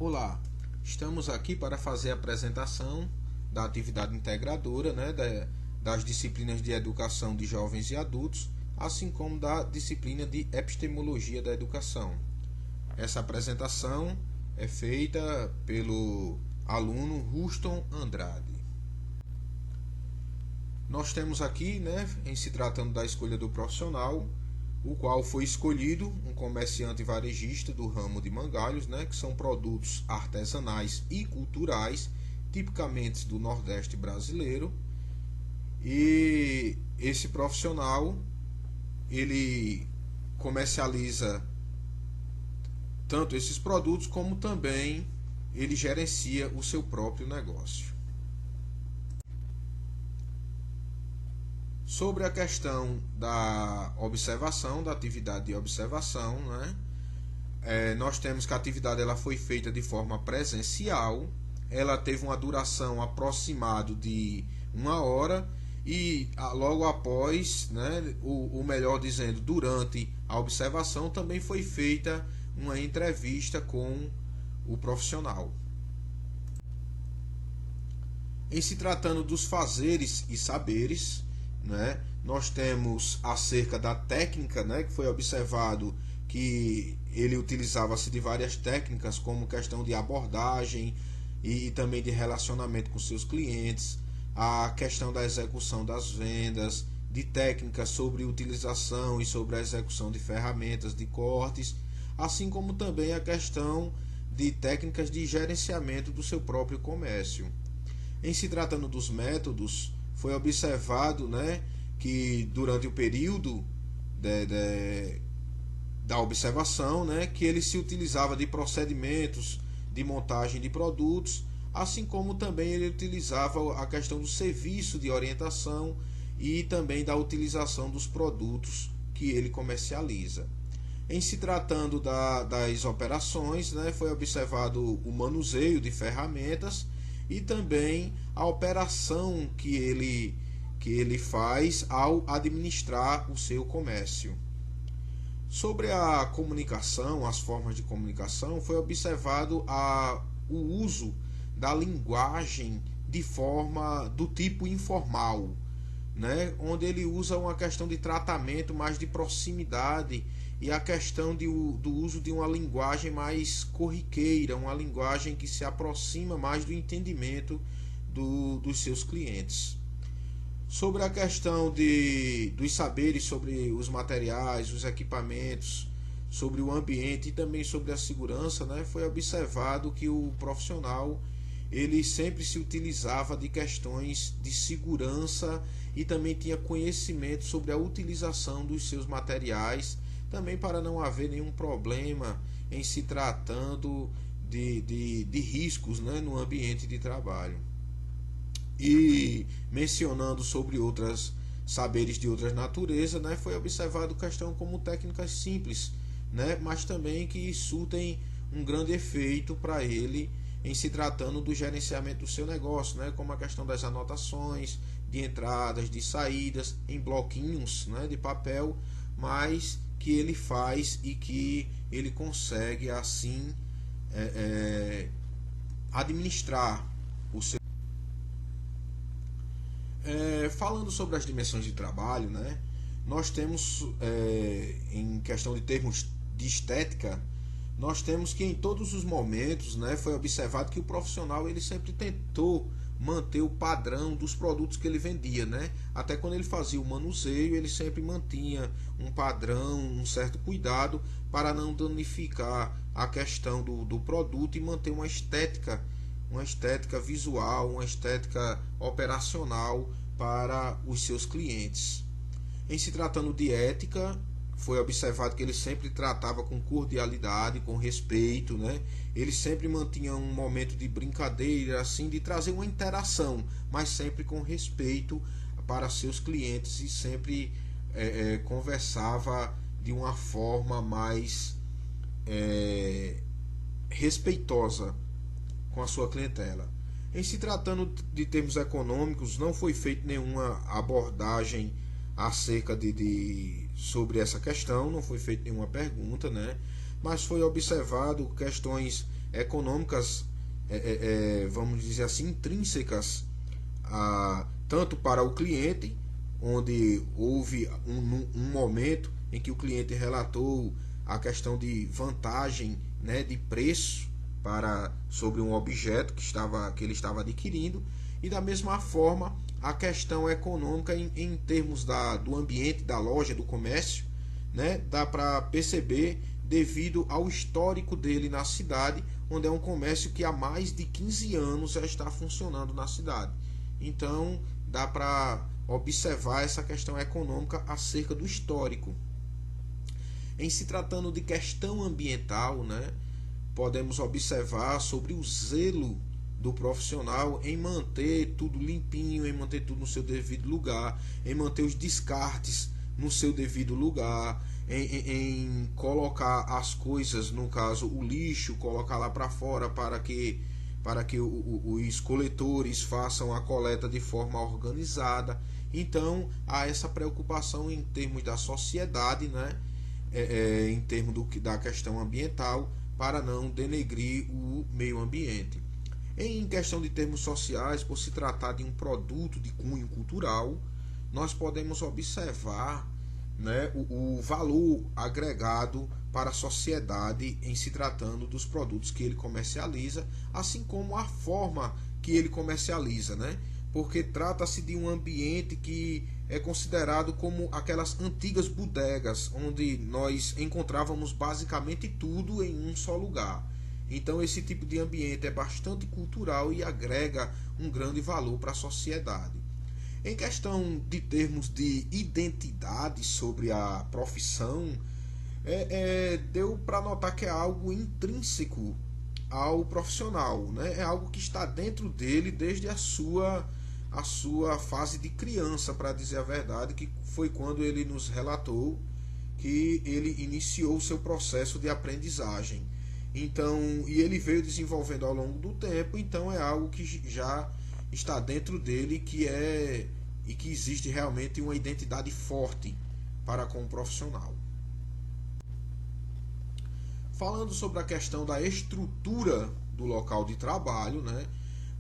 Olá, estamos aqui para fazer a apresentação da atividade integradora, das disciplinas de educação de jovens e adultos, assim como da disciplina de epistemologia da educação. Essa apresentação é feita pelo aluno Ruston Andrade. Nós temos aqui, em se tratando da escolha do profissional, o qual foi escolhido um comerciante varejista do ramo de mangalhos, que são produtos artesanais e culturais, tipicamente do Nordeste brasileiro. E esse profissional, ele comercializa tanto esses produtos como também ele gerencia o seu próprio negócio. Sobre a questão da observação, da atividade de observação, nós temos que a atividade ela foi feita de forma presencial, ela teve uma duração aproximada de 1 hora e logo após, ou melhor dizendo, durante a observação também foi feita uma entrevista com o profissional. Em se tratando dos fazeres e saberes, nós temos acerca da técnica, que foi observado que ele utilizava-se de várias técnicas, como questão de abordagem e também de relacionamento com seus clientes, a questão da execução das vendas, de técnicas sobre utilização e sobre a execução de ferramentas de cortes, assim como também a questão de técnicas de gerenciamento do seu próprio comércio. Em se tratando dos métodos, foi observado que durante o período da observação, que ele se utilizava de procedimentos de montagem de produtos, assim como também ele utilizava a questão do serviço de orientação e também da utilização dos produtos que ele comercializa. Em se tratando das operações, foi observado o manuseio de ferramentas e também a operação que ele faz ao administrar o seu comércio. Sobre a comunicação, as formas de comunicação, foi observado o uso da linguagem de forma do tipo informal, onde ele usa uma questão de tratamento mais de proximidade e a questão do uso de uma linguagem mais corriqueira, uma linguagem que se aproxima mais do entendimento dos seus clientes. Sobre a questão dos saberes sobre os materiais, os equipamentos, sobre o ambiente e também sobre a segurança, foi observado que o profissional ele sempre se utilizava de questões de segurança e também tinha conhecimento sobre a utilização dos seus materiais, também para não haver nenhum problema em se tratando de riscos no ambiente de trabalho. E mencionando sobre outros saberes de outras naturezas, foi observado questão como técnicas simples, mas também que surtem um grande efeito para ele em se tratando do gerenciamento do seu negócio, como a questão das anotações, de entradas, de saídas, em bloquinhos de papel, mas que ele faz e que ele consegue assim administrar o seu. Falando sobre as dimensões de trabalho, nós temos, em questão de termos de estética, nós temos que em todos os momentos foi observado que o profissional ele sempre tentou manter o padrão dos produtos que ele vendia, até quando ele fazia o manuseio ele sempre mantinha um padrão, um certo cuidado para não danificar a questão do produto e manter uma estética visual, uma estética operacional para os seus clientes. Em se tratando de ética, foi observado que ele sempre tratava com cordialidade, com respeito, Ele sempre mantinha um momento de brincadeira, assim, de trazer uma interação, mas sempre com respeito para seus clientes e sempre conversava de uma forma mais respeitosa com a sua clientela. Em se tratando de termos econômicos, não foi feita nenhuma abordagem acerca sobre essa questão, não foi feita nenhuma pergunta, mas foi observado questões econômicas, vamos dizer assim, intrínsecas, tanto para o cliente, onde houve um momento em que o cliente relatou a questão de vantagem, né, de preço sobre um objeto que ele estava adquirindo, e da mesma forma a questão econômica em termos do ambiente da loja, do comércio, né, dá para perceber devido ao histórico dele na cidade, onde é um comércio que há mais de 15 anos já está funcionando na cidade. Então dá para observar essa questão econômica acerca do histórico. Em se tratando de questão ambiental, né, podemos observar sobre o zelo do profissional em manter tudo limpinho, em manter tudo no seu devido lugar, em manter os descartes no seu devido lugar, em colocar as coisas, no caso o lixo, colocar lá para fora para que os coletores façam a coleta de forma organizada. Então há essa preocupação em termos da sociedade, né? Em termos da questão ambiental, para não denegrir o meio ambiente. Em questão de termos sociais, por se tratar de um produto de cunho cultural, nós podemos observar, né, o valor agregado para a sociedade em se tratando dos produtos que ele comercializa, assim como a forma que ele comercializa, né? Porque trata-se de um ambiente que é considerado como aquelas antigas bodegas, onde nós encontrávamos basicamente tudo em um só lugar. Então esse tipo de ambiente é bastante cultural e agrega um grande valor para a sociedade. Em questão de termos de identidade sobre a profissão, deu para notar que é algo intrínseco ao profissional, né? É algo que está dentro dele desde a sua fase de criança, para dizer a verdade, que foi quando ele nos relatou que ele iniciou o seu processo de aprendizagem. Então, e ele veio desenvolvendo ao longo do tempo, então é algo que já está dentro dele, e que existe realmente uma identidade forte para com o profissional. Falando sobre a questão da estrutura do local de trabalho, né,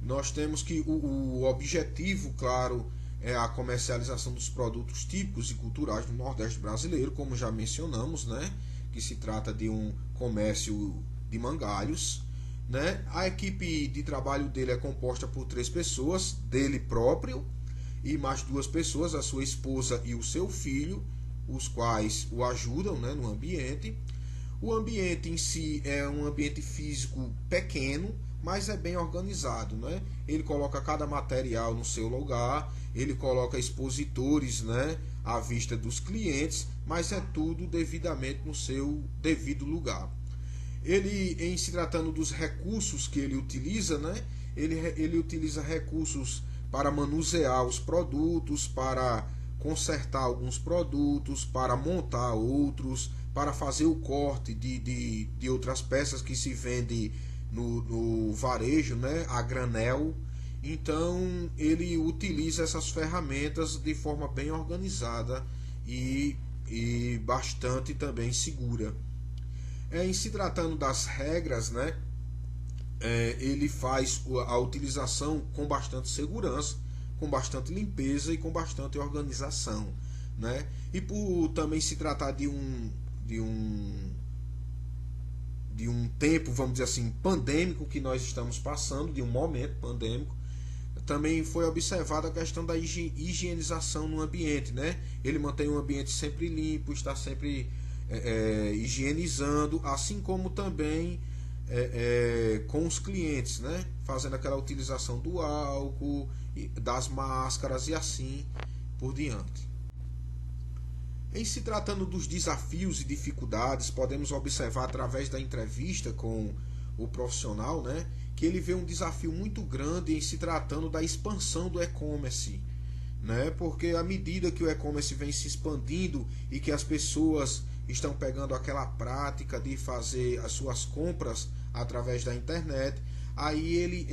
nós temos que o objetivo, claro, é a comercialização dos produtos típicos e culturais do Nordeste brasileiro, como já mencionamos, né, que se trata de um comércio de mangalhos, né? A equipe de trabalho dele é composta por 3 pessoas, dele próprio, e mais 2 pessoas, a sua esposa e o seu filho, os quais o ajudam, né, no ambiente. O ambiente em si é um ambiente físico pequeno, mas é bem organizado, né? Ele coloca cada material no seu lugar, ele coloca expositores, né, à vista dos clientes, mas é tudo devidamente no seu devido lugar. Ele, em se tratando dos recursos que ele utiliza, né, ele utiliza recursos para manusear os produtos, para consertar alguns produtos, para montar outros, para fazer o corte de outras peças que se vende no varejo, né, a granel. Então ele utiliza essas ferramentas de forma bem organizada e bastante também segura. Em se tratando das regras, né, ele faz a utilização com bastante segurança, com bastante limpeza e com bastante organização, né? E por também se tratar de um tempo, vamos dizer assim, pandêmico que nós estamos passando, de um momento pandêmico, também foi observada a questão da higienização no ambiente, né? Ele mantém o ambiente sempre limpo, está sempre higienizando, assim como também com os clientes, né? Fazendo aquela utilização do álcool, das máscaras e assim por diante. Em se tratando dos desafios e dificuldades, podemos observar através da entrevista com o profissional, né, que ele vê um desafio muito grande em se tratando da expansão do e-commerce, né, porque à medida que o e-commerce vem se expandindo e que as pessoas estão pegando aquela prática de fazer as suas compras através da internet, aí ele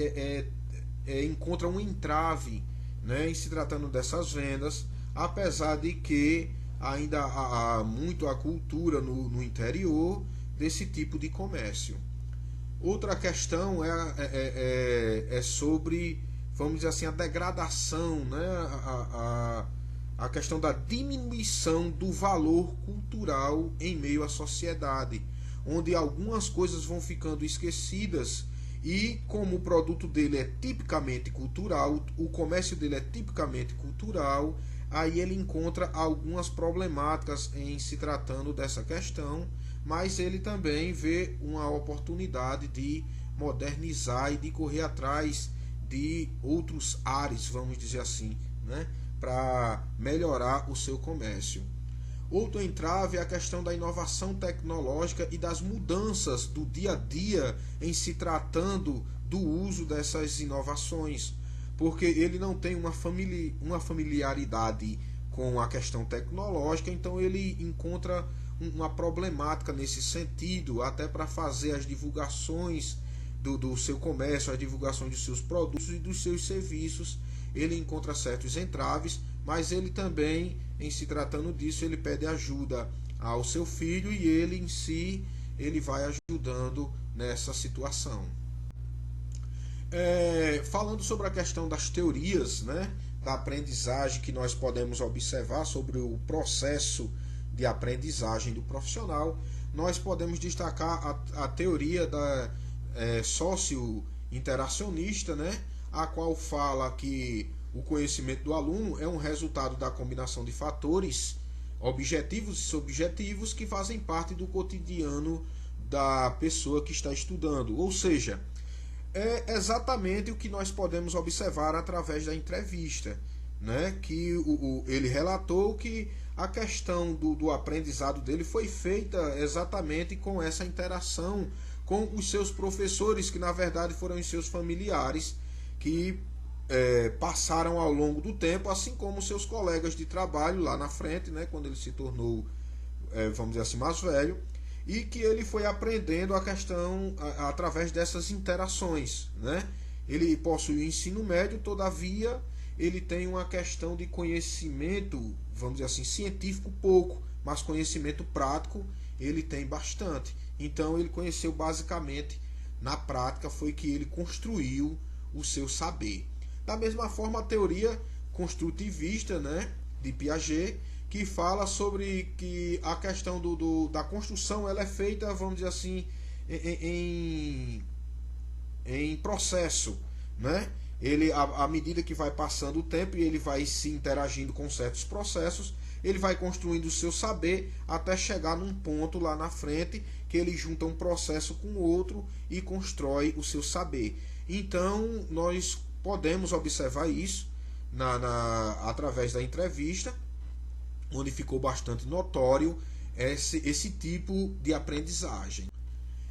encontra um entrave, né, em se tratando dessas vendas, apesar de que ainda há muito a cultura no interior desse tipo de comércio. Outra questão é sobre, vamos dizer assim, a degradação, né? A questão da diminuição do valor cultural em meio à sociedade, onde algumas coisas vão ficando esquecidas e como o produto dele é tipicamente cultural, o comércio dele é tipicamente cultural, aí ele encontra algumas problemáticas em se tratando dessa questão, mas ele também vê uma oportunidade de modernizar e de correr atrás de outros ares, vamos dizer assim, né, para melhorar o seu comércio. Outro entrave é a questão da inovação tecnológica e das mudanças do dia a dia em se tratando do uso dessas inovações, porque ele não tem uma familiaridade com a questão tecnológica, então ele encontra uma problemática nesse sentido, até para fazer as divulgações do seu comércio, a divulgação dos seus produtos e dos seus serviços. Ele encontra certos entraves, mas ele também, em se tratando disso, ele pede ajuda ao seu filho e ele em si, ele vai ajudando nessa situação. Falando sobre a questão das teorias, né, da aprendizagem que nós podemos observar sobre o processo de aprendizagem do profissional, nós podemos destacar a teoria da socio-interacionista, né, a qual fala que o conhecimento do aluno é um resultado da combinação de fatores objetivos e subjetivos que fazem parte do cotidiano da pessoa que está estudando. Ou seja, é exatamente o que nós podemos observar através da entrevista, né? Que ele relatou que a questão do aprendizado dele foi feita exatamente com essa interação com os seus professores, que na verdade foram os seus familiares, que passaram ao longo do tempo, assim como seus colegas de trabalho lá na frente, né, quando ele se tornou, vamos dizer assim, mais velho, e que ele foi aprendendo a questão através dessas interações, né? Ele possui o ensino médio, todavia ele tem uma questão de conhecimento, vamos dizer assim, científico pouco, mas conhecimento prático ele tem bastante. Então ele conheceu basicamente na prática, foi que ele construiu o seu saber. Da mesma forma, a teoria construtivista, né, de Piaget, que fala sobre que a questão da construção ela é feita, vamos dizer assim, em processo, né? Ele, à medida que vai passando o tempo e ele vai se interagindo com certos processos, ele vai construindo o seu saber até chegar num ponto lá na frente que ele junta um processo com o outro e constrói o seu saber. Então, nós podemos observar isso através da entrevista, onde ficou bastante notório esse tipo de aprendizagem.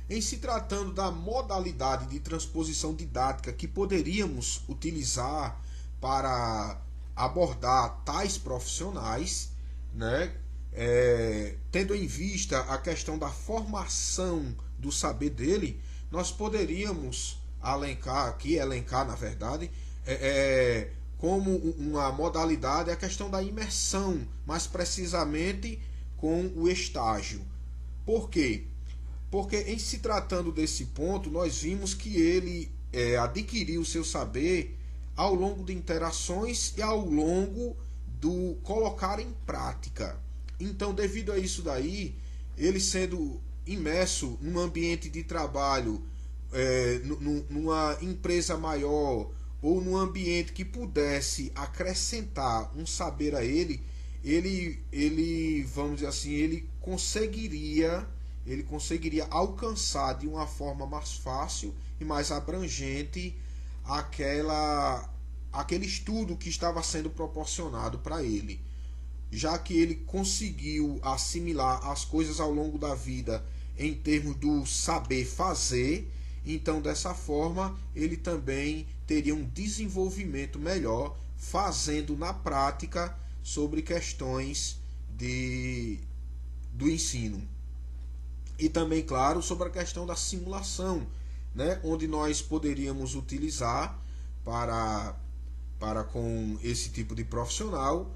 Em se tratando da modalidade de transposição didática que poderíamos utilizar para abordar tais profissionais, né, tendo em vista a questão da formação do saber dele, nós poderíamos elencar na verdade, como uma modalidade a questão da imersão, mais precisamente com o estágio. Por quê? Porque em se tratando desse ponto, nós vimos que ele adquiriu o seu saber ao longo de interações e ao longo do colocar em prática. Então, devido a isso daí, ele sendo imerso num ambiente de trabalho, numa empresa maior ou num ambiente que pudesse acrescentar um saber a ele, vamos dizer assim, ele conseguiria alcançar de uma forma mais fácil e mais abrangente aquele estudo que estava sendo proporcionado para ele, já que ele conseguiu assimilar as coisas ao longo da vida em termos do saber fazer. Então, dessa forma, ele também teria um desenvolvimento melhor fazendo na prática sobre questões do ensino. E também, claro, sobre a questão da simulação, né, onde nós poderíamos utilizar para com esse tipo de profissional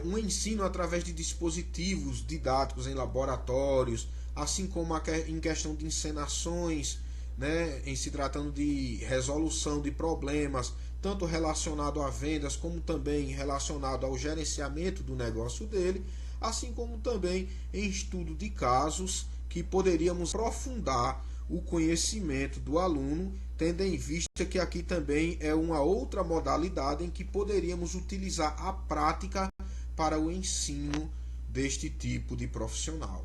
um ensino através de dispositivos didáticos em laboratórios, assim como em questão de encenações, né, em se tratando de resolução de problemas, tanto relacionado a vendas como também relacionado ao gerenciamento do negócio dele, assim como também em estudo de casos que poderíamos aprofundar o conhecimento do aluno, tendo em vista que aqui também é uma outra modalidade em que poderíamos utilizar a prática para o ensino deste tipo de profissional.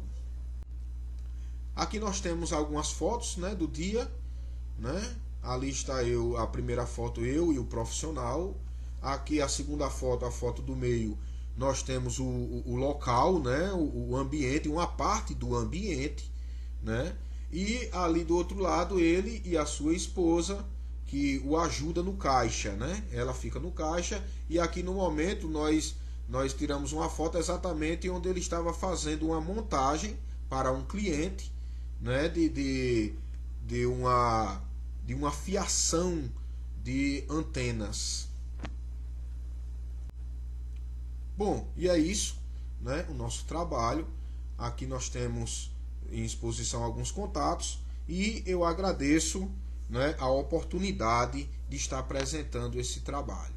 Aqui nós temos algumas fotos, né, do dia, né? Ali está eu, a primeira foto eu e o profissional. Aqui a segunda foto, a foto do meio, nós temos o local, né, o ambiente, uma parte do ambiente, né? E ali do outro lado ele e a sua esposa que o ajuda no caixa, né? Ela fica no caixa e aqui no momento nós tiramos uma foto exatamente onde ele estava fazendo uma montagem para um cliente, né, de uma fiação de antenas. Bom, e é isso, né, o nosso trabalho. Aqui nós temos em exposição alguns contatos e eu agradeço, né, a oportunidade de estar apresentando esse trabalho.